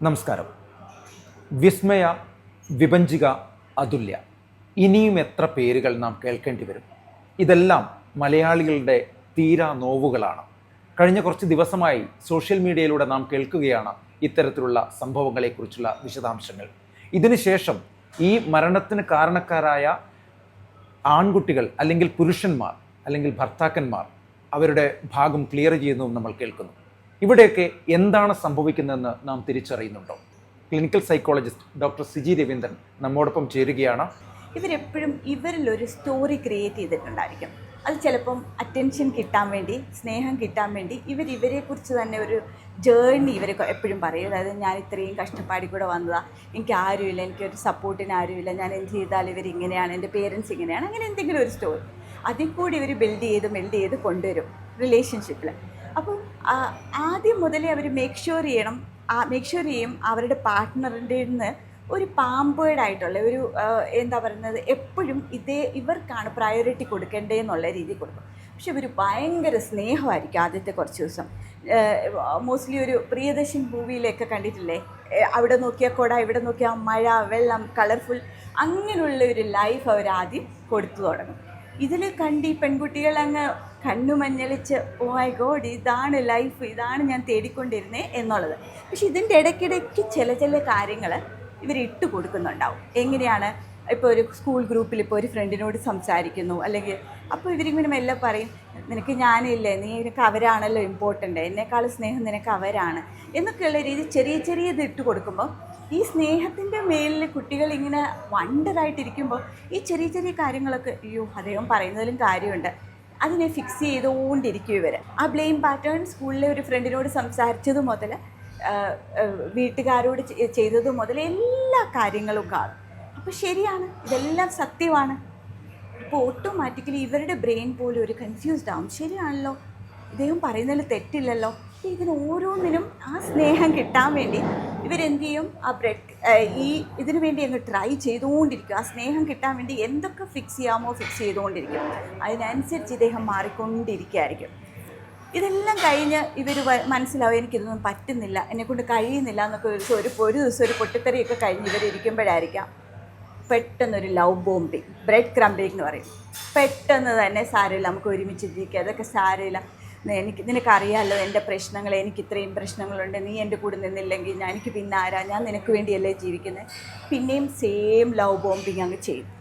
നമസ്കാരം. വിസ്മയ, വിഭജിക, അതുല്യ, ഇനിയും എത്ര പേരുകൾ നാം കേൾക്കേണ്ടി വരും? ഇതെല്ലാം മലയാളികളുടെ തീരാ നോവുകളാണ്. കഴിഞ്ഞ കുറച്ച് ദിവസമായി സോഷ്യൽ മീഡിയയിലൂടെ നാം കേൾക്കുകയാണ് ഇത്തരത്തിലുള്ള സംഭവങ്ങളെക്കുറിച്ചുള്ള വിശദാംശങ്ങൾ. ഇതിനുശേഷം ഈ മരണത്തിന് കാരണക്കാരായ ആൺകുട്ടികൾ അല്ലെങ്കിൽ പുരുഷന്മാർ അല്ലെങ്കിൽ ഭർത്താക്കന്മാർ അവരുടെ ഭാഗം ക്ലിയർ ചെയ്യുന്നതും നമ്മൾ കേൾക്കുന്നു. ഇവിടെയൊക്കെ എന്താണ് സംഭവിക്കുന്നതെന്ന് നാം തിരിച്ചറിയുന്നുണ്ടോ? Clinical psychologist doctor Siji Raveendran നമ്മോടൊപ്പം ചേരുകയാണ്. ഇവരെപ്പോഴും ഇവരിലൊരു സ്റ്റോറി ക്രിയേറ്റ് ചെയ്തിട്ടുണ്ടായിരിക്കും. അത് ചിലപ്പം അറ്റൻഷൻ കിട്ടാൻ വേണ്ടി, സ്നേഹം കിട്ടാൻ വേണ്ടി ഇവരെക്കുറിച്ച് തന്നെ ഒരു ജേർണി ഇവർ എപ്പോഴും പറയും. അതായത് ഞാൻ ഇത്രയും കഷ്ടപ്പാടി കൂടെ വന്നതാണ്, എനിക്ക് ആരുമില്ല, എനിക്കൊരു സപ്പോർട്ടിന് ആരുമില്ല, ഞാൻ എന്ത് ചെയ്താലും ഇവരിങ്ങനെയാണ്, എൻ്റെ പേരൻസ് ഇങ്ങനെയാണ്, അങ്ങനെ എന്തെങ്കിലും ഒരു സ്റ്റോറി അതിൽ കൂടി ഇവർ ബിൽഡ് ചെയ്ത് കൊണ്ടുവരും റിലേഷൻഷിപ്പിൽ. അപ്പം ആദ്യം മുതലേ അവർ മേക്ക് ഷുവർ ചെയ്യും അവരുടെ പാർട്ട്ണറിൻ്റെ നിന്ന് ഒരു പാമ്പേർഡായിട്ടുള്ള ഒരു എന്താ പറയുന്നത്, എപ്പോഴും ഇവർക്കാണ് പ്രയോറിറ്റി കൊടുക്കേണ്ടതെന്നുള്ള രീതി കൊടുക്കും. പക്ഷെ ഇവർ ഭയങ്കര സ്നേഹമായിരിക്കും ആദ്യത്തെ കുറച്ച് ദിവസം. മോസ്റ്റ്ലി ഒരു പ്രിയദർശൻ മൂവിയിലൊക്കെ കണ്ടിട്ടില്ലേ, അവിടെ നോക്കിയാൽ കുട, ഇവിടെ നോക്കിയാൽ മഴ, വെള്ളം, കളർഫുൾ, അങ്ങനെയുള്ള ഒരു ലൈഫ് അവർ ആദ്യം കൊടുത്തു തുടങ്ങും. ഇതിൽ കണ്ട് ഈ പെൺകുട്ടികൾ അങ്ങ് കണ്ണുമഞ്ഞളിച്ച് ഓ മൈ ഗോഡ്, ഇതാണ് ലൈഫ്, ഇതാണ് ഞാൻ തേടിക്കൊണ്ടിരുന്നത് എന്നുള്ളത്. പക്ഷെ ഇതിൻ്റെ ഇടയ്ക്കിടയ്ക്ക് ചില കാര്യങ്ങൾ ഇവർ ഇട്ട് കൊടുക്കുന്നുണ്ടാവും. എങ്ങനെയാണ്? ഇപ്പോൾ ഒരു സ്കൂൾ ഗ്രൂപ്പിൽ ഇപ്പോൾ ഒരു ഫ്രണ്ടിനോട് സംസാരിക്കുന്നു, അല്ലെങ്കിൽ അപ്പോൾ ഇവരിങ്ങനെ മെല്ലെ പറയും, നിനക്ക് ഞാനില്ലേ, നിനക്ക് അവരാണല്ലോ ഇമ്പോർട്ടൻ്റ്, എന്നെക്കാൾ സ്നേഹം നിനക്ക് അവരാണ് എന്നൊക്കെയുള്ള രീതി ചെറിയത് ഇട്ട് കൊടുക്കുമ്പോൾ ഈ സ്നേഹത്തിൻ്റെ മേലിൽ കുട്ടികൾ ഇങ്ങനെ വണ്ടറായിട്ടിരിക്കുമ്പോൾ ഈ ചെറിയ കാര്യങ്ങളൊക്കെ അയ്യോ അദ്ദേഹം പറയുന്നതിലും കാര്യമുണ്ട്, അതിനെ ഫിക്സ് ചെയ്തുകൊണ്ടിരിക്കും ഇവർ. ആ ബ്ലെയിം പാറ്റേൺ സ്കൂളിലെ ഒരു ഫ്രണ്ടിനോട് സംസാരിച്ചത് മുതൽ വീട്ടുകാരോട് ചെയ്തത് മുതൽ എല്ലാ കാര്യങ്ങളും കാണും. അപ്പോൾ ശരിയാണ്, ഇതെല്ലാം സത്യമാണ്. അപ്പോൾ ഓട്ടോമാറ്റിക്കലി ഇവരുടെ ബ്രെയിൻ പോലും ഒരു കൺഫ്യൂസ്ഡ് ആവും. ശരിയാണല്ലോ, ഇദ്ദേഹം പറയുന്നതിൽ തെറ്റില്ലല്ലോ. ഇതിന് ഓരോന്നിനും ആ സ്നേഹം കിട്ടാൻ വേണ്ടി ഇവരെന്ത് ചെയ്യും, ഇതിനു വേണ്ടി അങ്ങ് ട്രൈ ചെയ്തുകൊണ്ടിരിക്കും. ആ സ്നേഹം കിട്ടാൻ വേണ്ടി എന്തൊക്കെ ഫിക്സ് ചെയ്യാമോ ഫിക്സ് ചെയ്തുകൊണ്ടിരിക്കും. അതിനനുസരിച്ച് ഇദ്ദേഹം മാറിക്കൊണ്ടിരിക്കുകയായിരിക്കും. ഇതെല്ലാം കഴിഞ്ഞ് ഇവർ മനസ്സിലാവും, എനിക്കിതൊന്നും പറ്റുന്നില്ല, എന്നെക്കൊണ്ട് കഴിയുന്നില്ല എന്നൊക്കെ ഒരു ദിവസം ഒരു പൊട്ടിത്തെറിയൊക്കെ കഴിഞ്ഞ് ഇവരിയ്ക്കുമ്പോഴായിരിക്കാം പെട്ടെന്നൊരു ലവ് ബോംബിങ്, ബ്രെഡ് ക്രംബിങ് എന്ന് പറയും. പെട്ടെന്ന് തന്നെ സാരമില്ല, നമുക്ക് ഒരുമിച്ചിരിക്കുക, അതൊക്കെ സാരമില്ല, നിനക്കറിയാമല്ലോ എൻ്റെ പ്രശ്നങ്ങൾ, എനിക്ക് ഇത്രയും പ്രശ്നങ്ങളുണ്ട്, നീ എൻ്റെ കൂടെ നിന്നില്ലെങ്കിൽ എനിക്ക് പിന്നെ ആരാ, ഞാൻ നിനക്ക് വേണ്ടിയല്ലേ ജീവിക്കുന്നത്, പിന്നെയും സെയിം ലവ് ബോംബിങ് അങ്ങ് ചെയ്യും.